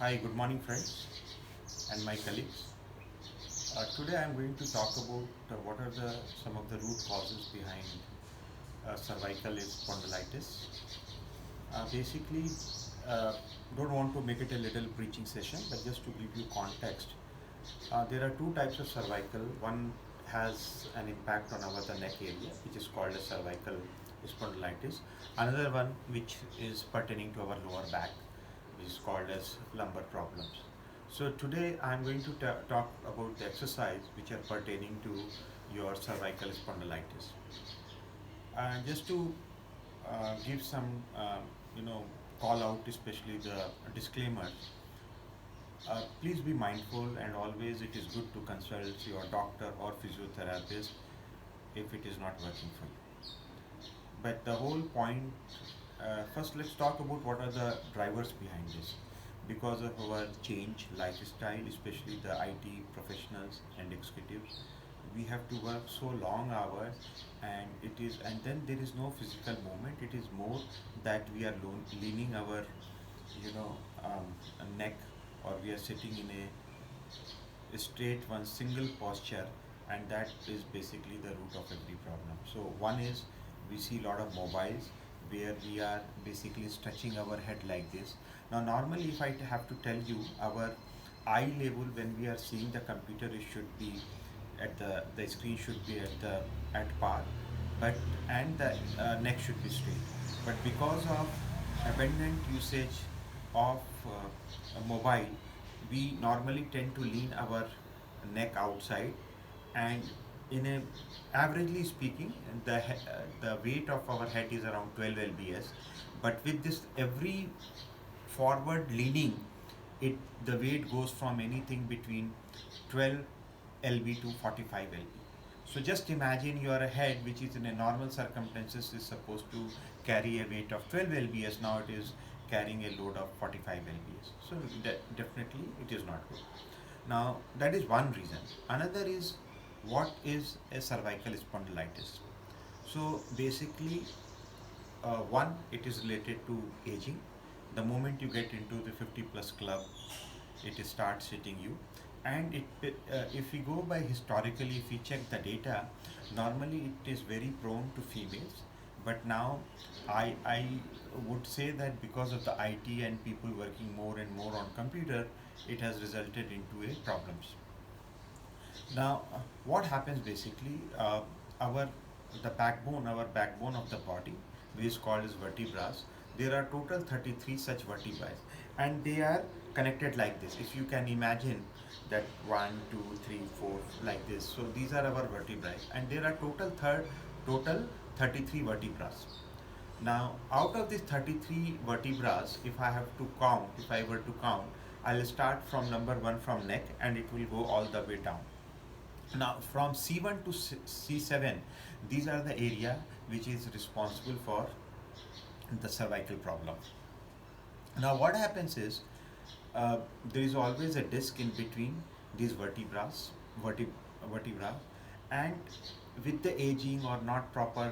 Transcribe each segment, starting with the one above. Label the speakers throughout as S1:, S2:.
S1: Hi, good morning, friends and my colleagues. Today I'm going to talk about what are some of the root causes behind cervical spondylitis. Basically, uh, don't want to make it a little preaching session, but just to give you context, there are two types of cervical. One has an impact on the neck area, which is called as cervical spondylitis. Another one, which is pertaining to our lower back, which is called as lumbar problems. So today I am going to talk about the exercise which are pertaining to your cervical spondylitis. Just to give some, you know, call out, especially the disclaimer. Please be mindful, and always it is good to consult your doctor or physiotherapist if it is not working for you. But the whole point, first let's talk about what are the drivers behind this. Because of our change lifestyle, especially the IT professionals and executives, we have to work so long hours, and then there is no physical movement. It is more that we are leaning our, you know, neck, or we are sitting in a straight one single posture, and that is basically the root of every problem. So one is we see a lot of mobiles where we are basically stretching our head like this. Now normally, if I have to tell you, our eye level when we are seeing the computer, it should be at the screen should be at par, but and the neck should be straight. But because of abundant usage of a mobile, we normally tend to lean our neck outside, and in a averagely speaking, the weight of our head is around 12 lbs. But with this every forward leaning, it the weight goes from anything between 12 lb to 45 lb. So just imagine your head, which is in a normal circumstances is supposed to carry a weight of 12 lbs. Now it is carrying a load of 45 lbs. So definitely it is not good. Now that is one reason. Another is, what is a cervical spondylitis? So basically, one, it is related to aging. The moment you get into the 50 plus club, it starts hitting you. And if we go by historically, if we check the data, normally it is very prone to females. But now I would say that because of the IT and people working more and more on computer, it has resulted into a problems. Now, what happens basically? Our our backbone of the body, which is called as vertebrae. There are total 33 such vertebrae, and they are connected like this. If you can imagine that one, two, three, four, like this. So these are our vertebrae, and there are total 33 vertebrae. Now, out of these 33 vertebrae, if I were to count, I'll start from number one from neck, and it will go all the way down. Now, from C1 to C7, these are the area which is responsible for the cervical problem. Now, what happens is, there is always a disc in between these vertebra, and with the aging or not proper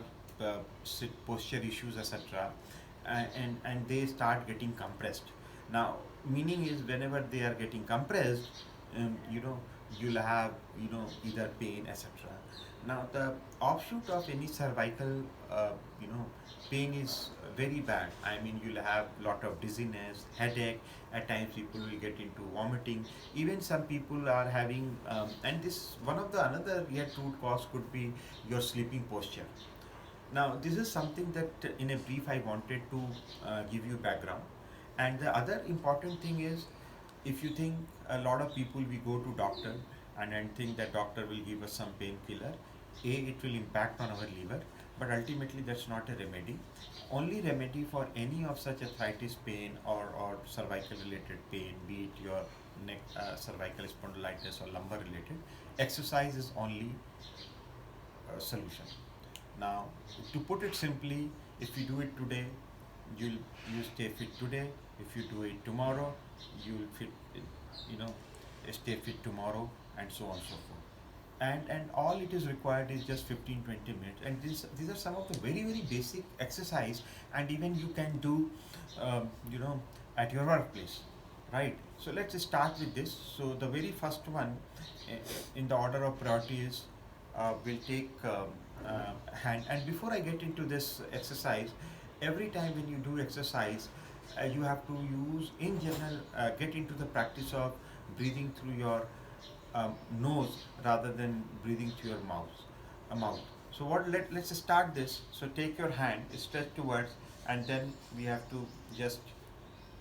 S1: posture issues, etc., and they start getting compressed. Now, meaning is, whenever they are getting compressed, you know, you'll have, either pain, etc. Now, the offshoot of any cervical, you know, pain is very bad. I mean, you'll have lot of dizziness, headache. At times, people will get into vomiting. Even some people are having, and this one of the another yet root cause could be your sleeping posture. Now, this is something that, in a brief, I wanted to give you background. And the other important thing is, if you think, a lot of people, we go to doctor and think that doctor will give us some painkiller. It will impact on our liver, but ultimately that's not a remedy. Only remedy for any of such arthritis pain, or cervical related pain, be it your neck, cervical spondylitis or lumbar related, exercise is only solution. Now, to put it simply, if you do it today, you'll you stay fit today. If you do it tomorrow, you'll you know, stay fit tomorrow, and so on and so forth. And all it is required is just 15-20 minutes. And these are some of the very very basic exercise, and even you can do, you know, at your workplace. right? So let's start with this. So the very first one in the order of priority is we'll take hand. And before I get into this exercise, every time when you do exercise, you have to use, in general, get into the practice of breathing through your nose rather than breathing through your mouth. So let's start this. So take your hand, stretch towards, and then we have to just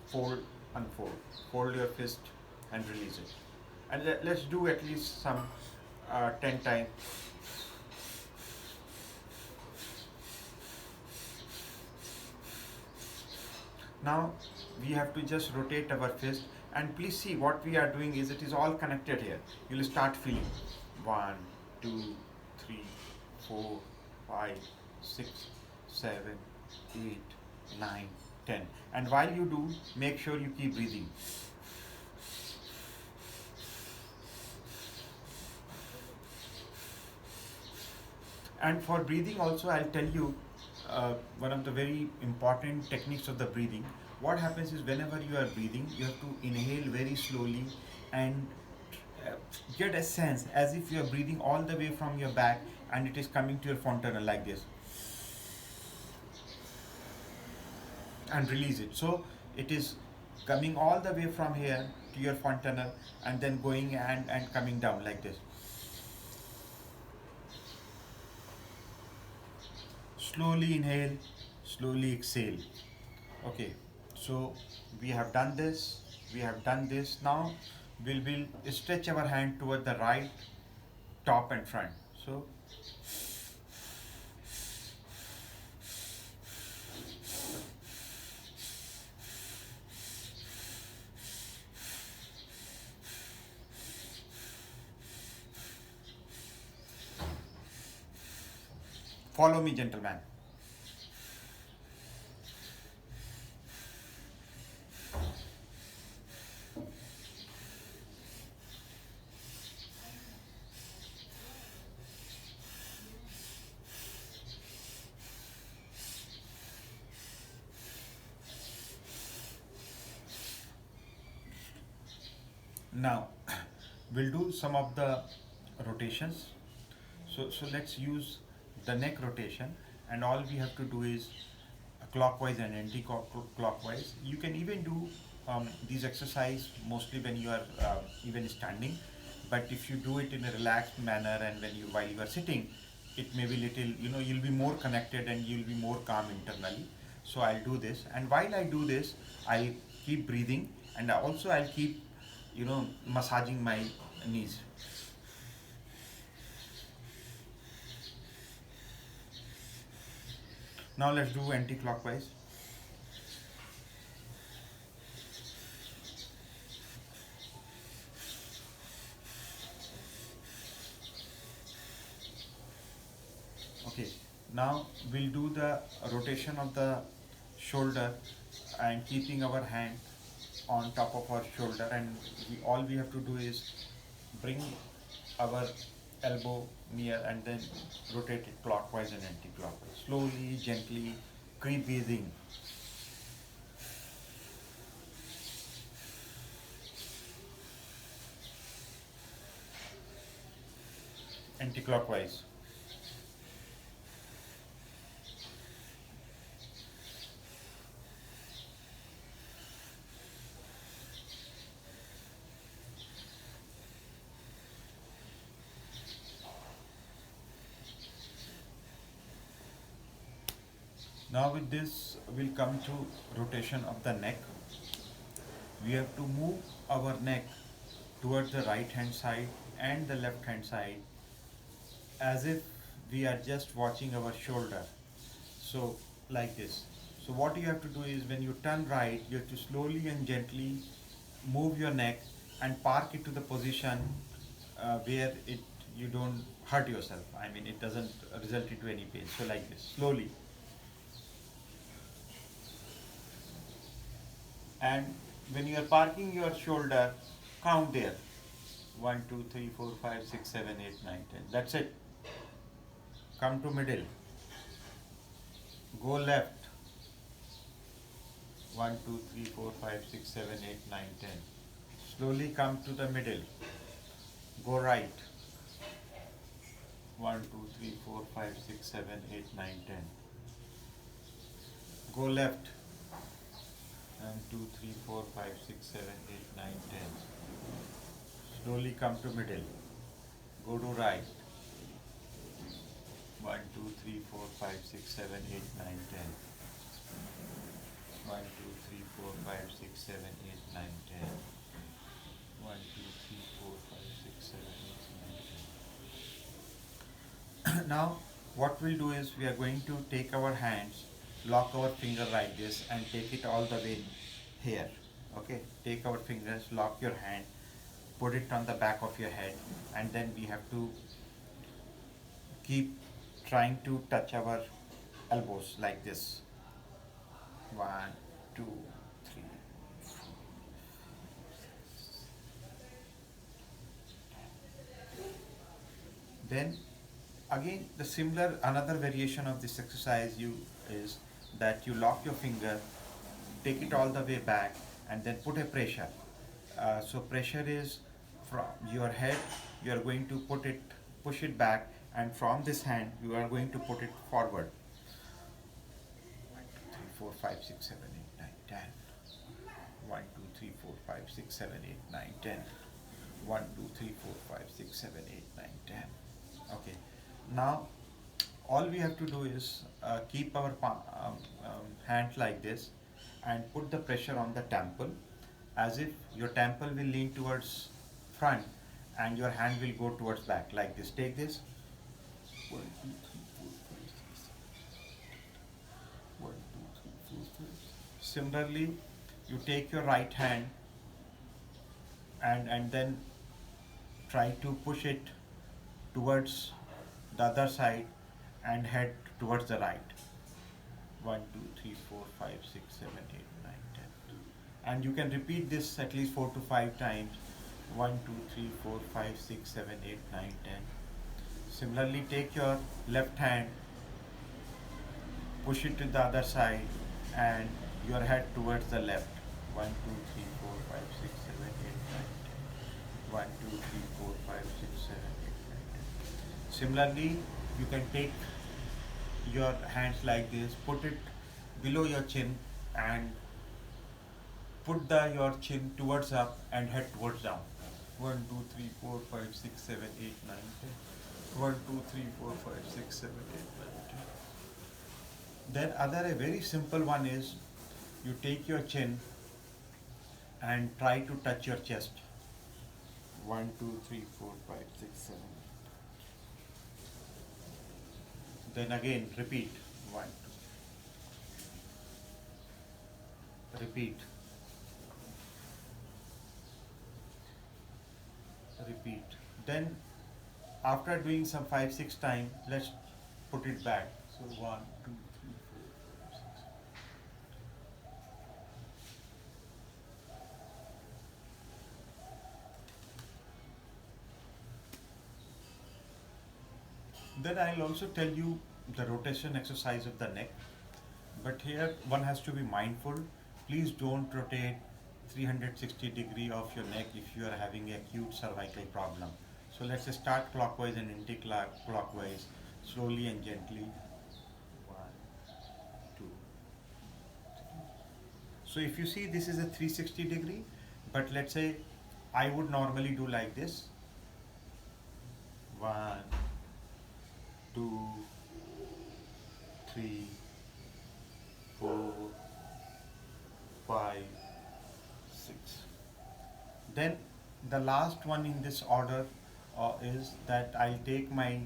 S1: fold, unfold, fold your fist and release it. And let's do at least some 10 times. Now we have to just rotate our fist, and please see what we are doing is it is all connected here. You'll start feeling 1, 2, 3, 4, 5, 6, 7, 8, 9, 10. And while you do, make sure you keep breathing. And for breathing also, I'll tell you one of the very important techniques of the breathing. What happens is whenever you are breathing, you have to inhale very slowly and uh, get a sense as if you are breathing all the way from your back and it is coming to your fontanel like this, and release it. So it is coming all the way from here to your fontanel and then going and coming down like this. Slowly inhale, slowly exhale. Okay, so we have done this, we have done this. Now we'll stretch our hand toward the right, top and front. So follow me, gentlemen. Now we'll do some of the rotations. So let's use the neck rotation, and all we have to do is clockwise and anti-clockwise. You can even do these exercise mostly when you are even standing, but if you do it in a relaxed manner and when you while you are sitting, it may be little, you'll be more connected and you'll be more calm internally. So I'll do this, and while I do this, I'll keep breathing, and also I'll keep massaging my knees. Now let's do anti-clockwise. Okay, now we'll do the rotation of the shoulder and keeping our hand on top of our shoulder, and all we have to do is bring our elbow near and then rotate it clockwise and anti-clockwise. Slowly, gently, keep breathing. Anti-clockwise. Now with this, we'll come to rotation of the neck. We have to move our neck towards the right hand side and the left hand side as if we are just watching our shoulder. So like this. So what you have to do is when you turn right, you have to slowly and gently move your neck and park it to the position where you don't hurt yourself. I mean, it doesn't result into any pain. So like this, slowly. And when you are parking your shoulder, count there. 1, 2, 3, 4, 5, 6, 7, 8, 9, 10. That's it. Come to middle. Go left. 1, 2, 3, 4, 5, 6, 7, 8, 9, 10. Slowly come to the middle. Go right. 1, 2, 3, 4, 5, 6, 7, 8, 9, 10. Go left. And 2, 3, 4, 5, 6, 7, 8, 9, 10. Slowly come to middle. Go to right. 1, 2, 3, 4, 5, 6, 7, 8, 9, 10. 1, 2, 3, 4, 5, 6, 7, 8, 9, 10. 1, 2, 3, 4, 5, 6, 7, 8, 9, 10. Now, what we'll do is we are going to take our hands, lock our finger like this, and take it all the way here. Okay, take our fingers, lock your hand, put it on the back of your head, and then we have to keep trying to touch our elbows like this. 1, 2, 3, 4. Then again the similar another variation of this exercise is that you lock your finger, take it all the way back, and then put a pressure. So pressure is from your head. You are going to push it back, and from this hand you are going to put it forward. 3, 4, 5, 6, 7, 8, 9, 10. 1, 2, 3, 4, 5, 6, 7, 8, 9, 10. 1, 2, 3, 4, 5, 6, 7, 8, 9, 10. Okay. Now all we have to do is keep our hand like this and put the pressure on the temple, as if your temple will lean towards front and your hand will go towards back like this. Take this. 1, 2, 3, 4, 5, 6, 7, 1, 2, 3, 4, 5. Similarly, you take your right hand and then try to push it towards the other side and head towards the right. 1, 2, 3, 4, 5, 6, 7, 8, 9, 10. And you can repeat this at least 4 to 5 times. 1, 2, 3, 4, 5, 6, 7, 8, 9, 10. Similarly, take your left hand, push it to the other side, and your head towards the left. 1, 2, 3, 4, 5, 6, 7, 8, 9, 10. 1, 2, 3, 4, 5, 6, 7, 8, 9, 10. Similarly, you can take your hands like this, put it below your chin, and put your chin towards up and head towards down. 1, 2, 3, 4, 5, 6, 7, 8, 9, 10. 1, 2, 3, 4, 5, 6, 7, 8, 9, 10. Then a very simple one is you take your chin and try to touch your chest. 1, 2, 3, 4, 5, 6, 7. Then again repeat. 1, 2. Repeat. Repeat. Then after doing some 5, 6 times, let's put it back. So 1, 2, 3, 4, 5, 6. Then I'll also tell you the rotation exercise of the neck. But here one has to be mindful. Please don't rotate 360 of your neck if you are having acute cervical problem. So let's start clockwise and anti-clockwise, slowly and gently. 1, 2, 3. So if you see, this is a 360, but let's say I would normally do like this. 1, 2, 3, 4, 5, 6. Then the last one in this order is that I'll take my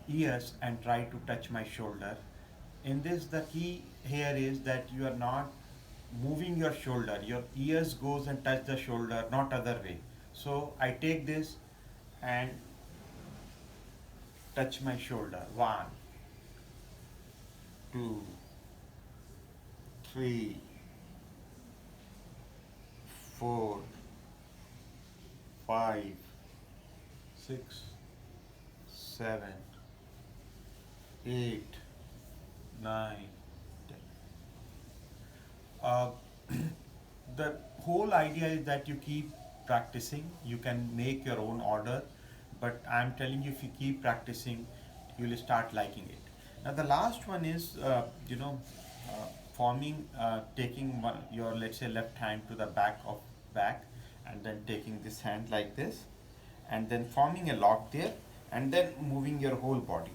S1: ears and try to touch my shoulder. In this, the key here is that you are not moving your shoulder. Your ears goes and touch the shoulder, not other way. So I take this and touch my shoulder. 1, 2, 3, 4, 5, 6, 7, 8, 9, 10. The whole idea is that you keep practicing. You can make your own order, but I'm telling you, if you keep practicing, you'll start liking it. Now, the last one is, forming, taking your, let's say, left hand to the back of back, and then taking this hand like this, and then forming a lock there, and then moving your whole body.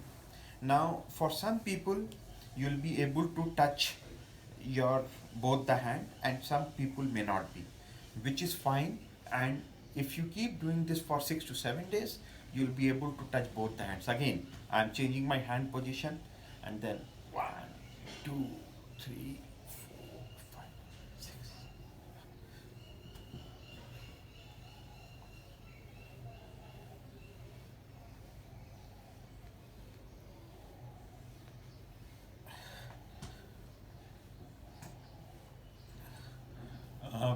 S1: Now, for some people, you'll be able to touch your both the hand, and some people may not be, which is fine. And if you keep doing this for 6 to 7 days, you'll be able to touch both the hands. Again, I'm changing my hand position, and then 1, 2, 3, 4, 5, 6.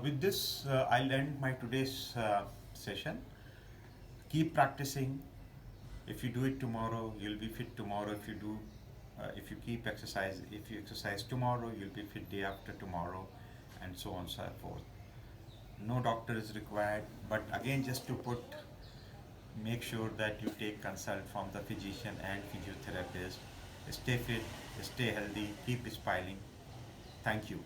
S1: With this, I'll end my today's session. Keep practicing. If you do it tomorrow, you'll be fit tomorrow. If you keep exercise, if you exercise tomorrow, you'll be fit day after tomorrow, and so on and so forth. No doctor is required, but again, just to make sure that you take consult from the physician and physiotherapist. Stay fit, stay healthy, keep smiling. Thank you.